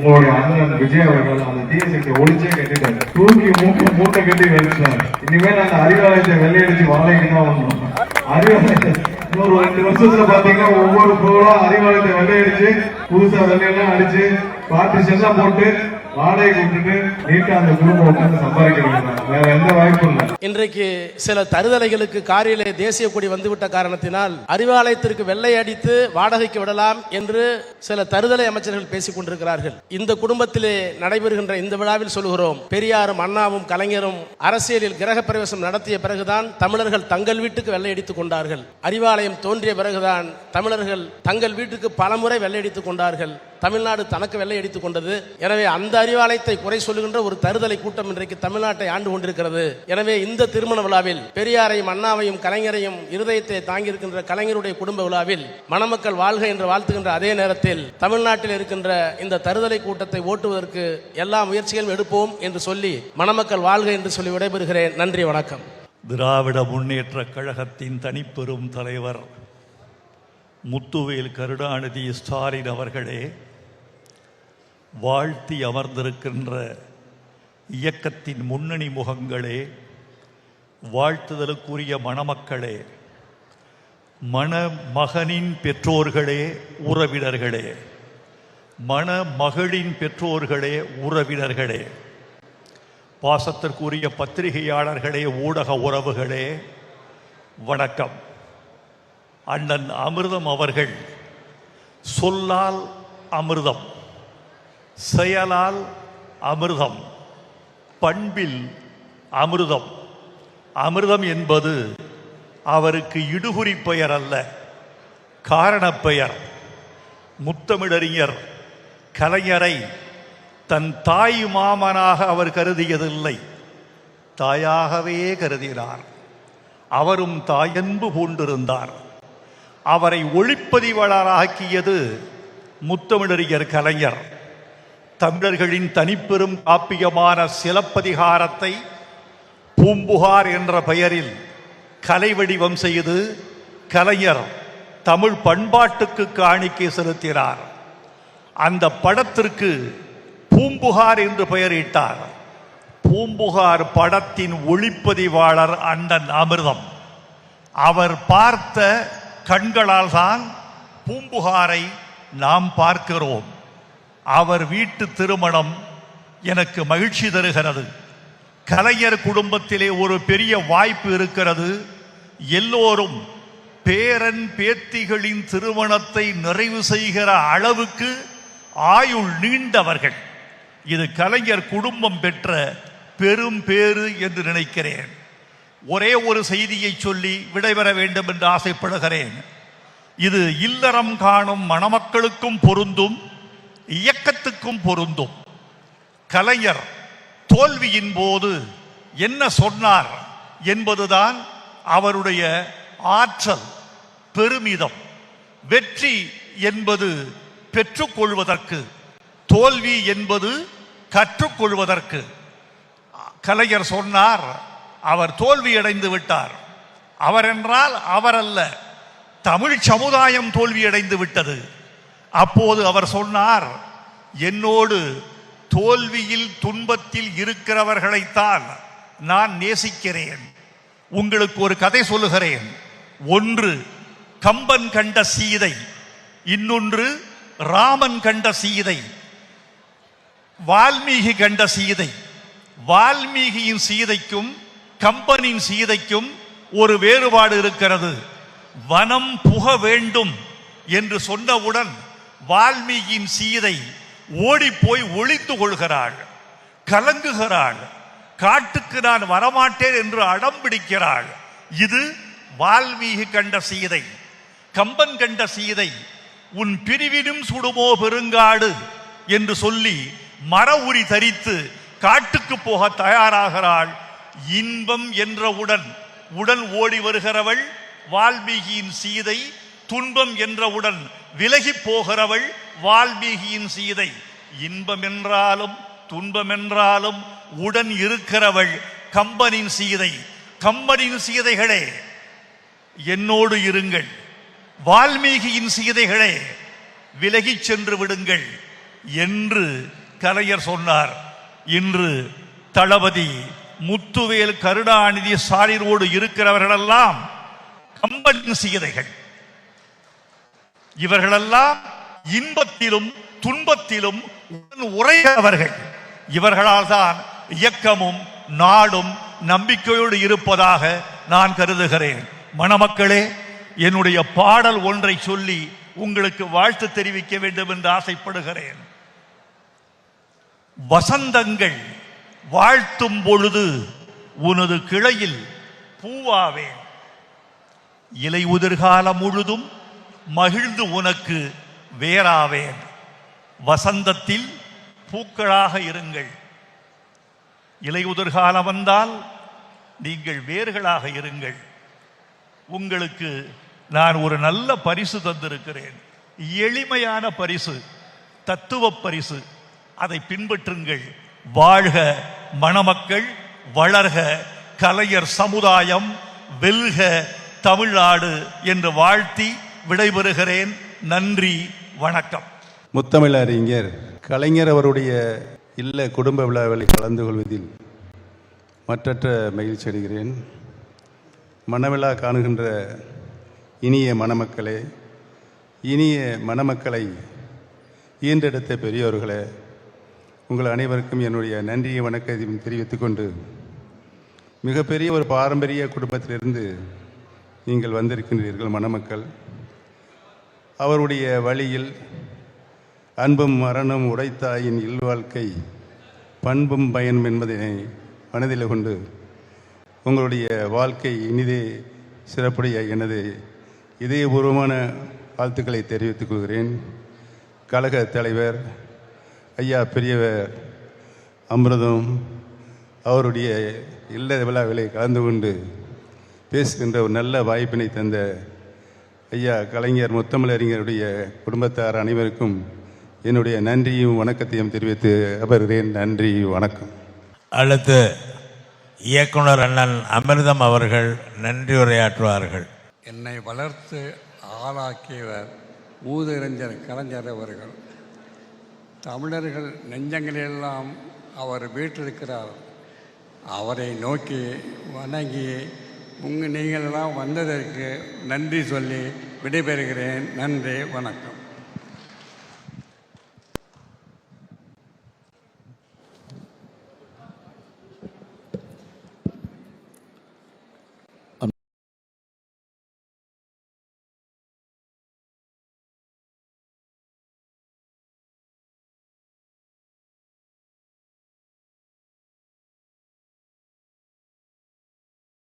உங்களுடைய அண்ணன் விஜய் அவர்கள் அந்த டிஎஸ்எக்ஸை ஒழிச்சே கட்டிட்டாரு. தூக்கி மூட்டை கட்டி வச்சுட்டாரு. இனிமேல் அந்த அறிவாலயத்தை வெள்ளையடிச்சு வாழைக்கு தான் வரணும். அறிவாலயத்தை இன்னொரு 2 வருஷத்துல பாத்தீங்கன்னா ஒவ்வொரு பொருளா அறிவாலயத்தை வெள்ளையடிச்சு புதுசா வெள்ளையெல்லாம் அடிச்சு பார்ட்டிஷன் தான் போட்டு வாடகை விட்டுட்டு நீட்டா அந்த குடும்பம் உட்காந்து சம்பாதிக்கிறாங்க. வேற எந்த வாய்ப்பும் இல்லை. இன்றைக்கு சில தருதலைகளுக்கு காரிலே தேசிய கொடி வந்துவிட்ட காரணத்தினால் அறிவாலயத்திற்கு வெள்ளை அடித்து வாடகைக்கு விடலாம் என்று சில தருதலை அமைச்சர்கள் பேசிக் கொண்டிருக்கிறார்கள். இந்த குடும்பத்திலே நடைபெறுகின்ற இந்த விழாவில் சொல்கிறோம், பெரியாரும் அண்ணாவும் கலைஞரும் அரசியலில் கிரக பிரவேசம் நடத்திய பிறகுதான் தமிழர்கள் தங்கள் வீட்டுக்கு வெள்ளை அடித்துக் கொண்டார்கள். அறிவாலயம் தோன்றிய பிறகுதான் தமிழர்கள் தங்கள் வீட்டுக்கு பலமுறை வெள்ளை அடித்துக் கொண்டார்கள். தமிழ்நாடு தனக்கு வெள்ளை அடித்துக் கொண்டது. எனவே அந்த அறிவாலயத்தை குறை சொல்லுகின்ற ஒரு தருதலை கூட்டம் இன்றைக்கு தமிழ்நாட்டை ஆண்டு கொண்டிருக்கிறது. எனவே இந்த திருமண விழாவில் பெரியாரையும் அண்ணாவையும் கலைஞரையும் இருதயத்தை தாங்கியிருக்கின்ற கலைஞருடைய குடும்ப விழாவில் மணமக்கள் வாழ்க என்று வாழ்த்துகின்ற அதே நேரத்தில் தமிழ்நாட்டில் இருக்கின்ற இந்த தருதலை கூட்டத்தை ஓட்டுவதற்கு எல்லா முயற்சிகளும் எடுப்போம் என்று சொல்லி மணமக்கள் வாழ்க என்று சொல்லி விடைபெறுகிறேன். நன்றி, வணக்கம். திராவிட முன்னேற்ற கழகத்தின் தனிப்பெரும் தலைவர் முத்துவேல் கருணாநிதி ஸ்டாலின் அவர்களே, வாழ்த்தி அமர்ந்திருக்கின்ற இயக்கத்தின் முன்னணி முகங்களே, வாழ்த்துதலுக்குரிய மணமக்களே, மணமகனின் பெற்றோர்களே, உறவினர்களே, மணமகளின் பெற்றோர்களே, உறவினர்களே, பாசத்திற்குரிய பத்திரிகையாளர்களே, ஊடக உறவுகளே, வணக்கம். அண்ணன் அமிர்தம் அவர்கள் சொல்லால் அமிர்தம், செயலால் அமிர்தம், பண்பில் அமிர்தம். அமிர்தம் என்பது அவருக்கு இடுகுறி பெயர் அல்ல, காரணப் பெயர். முத்தமிழறிஞர் கலைஞரை தன் தாய் மாமனாக அவர் கருதியதில்லை, தாயாகவே கருதினார். அவரும் தாயன்பு பூண்டிருந்தார். அவரை ஒளிப்பதிவாளராக்கியது முத்தமிழறிஞர் கலைஞர். தமிழர்களின் தனிப்பெரும் காப்பியமான சிலப்பதிகாரத்தை பூம்புகார் என்ற பெயரில் கலை வடிவம் செய்து கலைஞர் தமிழ் பண்பாட்டுக்கு காணிக்கை செலுத்தினார். அந்த படத்திற்கு பூம்புகார் என்று பெயரிட்டார். பூம்புகார் படத்தின் ஒளிப்பதிவாளர் அண்ணன் அமிர்தம். அவர் பார்த்த கண்களால் தான் பூம்புகாரை நாம் பார்க்கிறோம். அவர் வீட்டு திருமணம் எனக்கு மகிழ்ச்சி தருகிறது. கலைஞர் குடும்பத்திலே ஒரு பெரிய வாய்ப்பு இருக்கிறது. எல்லோரும் பேரன் பேத்திகளின் திருமணத்தை நிறைவு செய்கிற அளவுக்கு ஆயுள் நீண்டவர்கள். இது கலைஞர் குடும்பம் பெற்ற பெரும் பேறு என்று நினைக்கிறேன். ஒரே ஒரு செய்தியை சொல்லி விடைபெற வேண்டும் என்று ஆசைப்படுகிறேன். இது இல்லறம் காணும் மணமக்களுக்கும் பொருந்தும், இயக்கத்துக்கும் பொருந்தும். கலைஞர் தோல்வியின் போது என்ன சொன்னார் என்பதுதான் அவருடைய ஆற்றல், பெருமிதம். வெற்றி என்பது பெற்றுக்கொள்வதற்கு, தோல்வி என்பது கற்றுக்கொள்வதற்கு. கலைஞர் சொன்னார், அவர் தோல்வியடைந்து விட்டார். அவர் என்றால் அவர் அல்ல, தமிழ் சமுதாயம் தோல்வியடைந்து விட்டது. அப்போது அவர் சொன்னார், என்னோடு தோல்வியில் துன்பத்தில் இருக்கிறவர்களைத்தான் நான் நேசிக்கிறேன். உங்களுக்கு ஒரு கதை சொல்லுகிறேன். ஒன்று கம்பன் கண்ட சீதை, இன்னொன்று ராமன் கண்ட சீதை, வால்மீகி கண்ட சீதை. வால்மீகியின் சீதைக்கும் கம்பனின் சீதைக்கும் ஒரு வேறுபாடு இருக்கிறது. வனம் புக வேண்டும் என்று சொன்னவுடன் வால்மீகியின் சீதை ஓடி போய் ஒளிந்து கொள்கிறாள், கலங்குகிறாள், காட்டுக்கு நான் வரமாட்டேன் என்று அடம் பிடிக்கிறாள். இது வால்மீகி கண்ட சீதை. கம்பன் கண்ட சீதை, உன் பிரிவினும் சுடுமோ பெருங்காடு என்று சொல்லி மர உரி தரித்து காட்டுக்கு போக தயாராகிறாள். இன்பம் என்றவுடன் உடன் ஓடி வருகிறவள் வால்மீகியின் சீதை, துன்பம் என்றவுடன் விலகி போகிறவள் வால்மீகியின் சீதை. இன்பம் என்றாலும் துன்பம் என்றாலும் உடன் இருக்கிறவள் கம்பனின் சீதை. கம்பனின் சீதைகளே என்னோடு இருங்கள், வால்மீகியின் சீதைகளே விலகிச் சென்று விடுங்கள். என்று கலைஞர் சொன்னார். இன்று தளபதி முத்துவேல் கருணாநிதி சாரிரோடு இருக்கிறவர்களெல்லாம் கம்பனின் சீதைகள். இவர்களெல்லாம் இன்பத்திலும் துன்பத்திலும் உரையவர்கள். இவர்களால் தான் இயக்கமும் நாடும் நம்பிக்கையோடு இருப்பதாக நான் கருதுகிறேன். மணமக்களே, என்னுடைய பாடல் ஒன்றை சொல்லி உங்களுக்கு வாழ்த்து தெரிவிக்க வேண்டும் என்று ஆசைப்படுகிறேன். வசந்தங்கள் வாழ்த்தும் பொழுது உனது கிளையில் பூவாவேன், இலை உதிர்காலம் முழுதும் மகிழ்ந்து உனக்கு வேறாவேன். வசந்தத்தில் பூக்களாக இருங்கள், இலை உதிர்காலம் வந்தால் நீங்கள் வேர்களாக இருங்கள். உங்களுக்கு நான் ஒரு நல்ல பரிசு தந்திருக்கிறேன். எளிமையான பரிசு, தத்துவ பரிசு. அதை பின்பற்றுங்கள். வாழ்க மணமக்கள், வளர்க கலைஞர் சமுதாயம், வெல்க தமிழ்நாடு என்று வாழ்த்தி விடைபெறுகிறேன். நன்றி, வணக்கம். முத்தமிழ் அறிஞர் கலைஞர் அவருடைய இல்ல குடும்ப விழாவில் கலந்து கொள்வதில் மற்றற்ற மகிழ்ச்சி அடைகிறேன். மணவிழா காணுகின்ற இனிய மணமக்களே, இனிய மணமக்களை ஈன்றெடுத்த பெரியோர்களே, உங்கள் அனைவருக்கும் என்னுடைய நன்றியை வணக்கத்தையும் தெரிவித்துக் கொண்டு, மிகப்பெரிய ஒரு பாரம்பரிய குடும்பத்திலிருந்து நீங்கள் வந்திருக்கின்றீர்கள் மணமக்கள். அவருடைய வழியில் அன்பும் மரணம் உடைத்தாயின் இல்வாழ்க்கை பண்பும் பயனும் என்பதனை மனதில் கொண்டு உங்களுடைய வாழ்க்கை இனிதே சிறப்புடைய எனது இதயபூர்வமான வாழ்த்துக்களை தெரிவித்துக் கொள்கிறேன். கழக தலைவர் ஐயா பெரியவர் அமிர்தம் அவருடைய இல்ல விழாவிலே கலந்து கொண்டு பேசுகின்ற ஒரு நல்ல வாய்ப்பினை தந்த ஐயா கலைஞர் முத்தமிழறிஞருடைய குடும்பத்தார் அனைவருக்கும் என்னுடைய நன்றியும் வணக்கத்தையும் தெரிவித்து அமர்கிறேன். நன்றி, வணக்கம். அடுத்து இயக்குனர் அண்ணன் அமிர்தம் அவர்கள் நன்றி உரையாற்றுவார்கள். என்னை வளர்த்து ஆளாக்கியவர் மூதறிஞர் கலைஞர் அவர்கள். தமிழர்கள் நெஞ்சங்களெல்லாம் அவர் வீற்றிருக்கிறார். அவரை நோக்கி வணங்கி நீங்களெல்லாம் வந்ததற்கு நன்றி சொல்லி விடைபெறுகிறேன். நன்றி, வணக்கம்.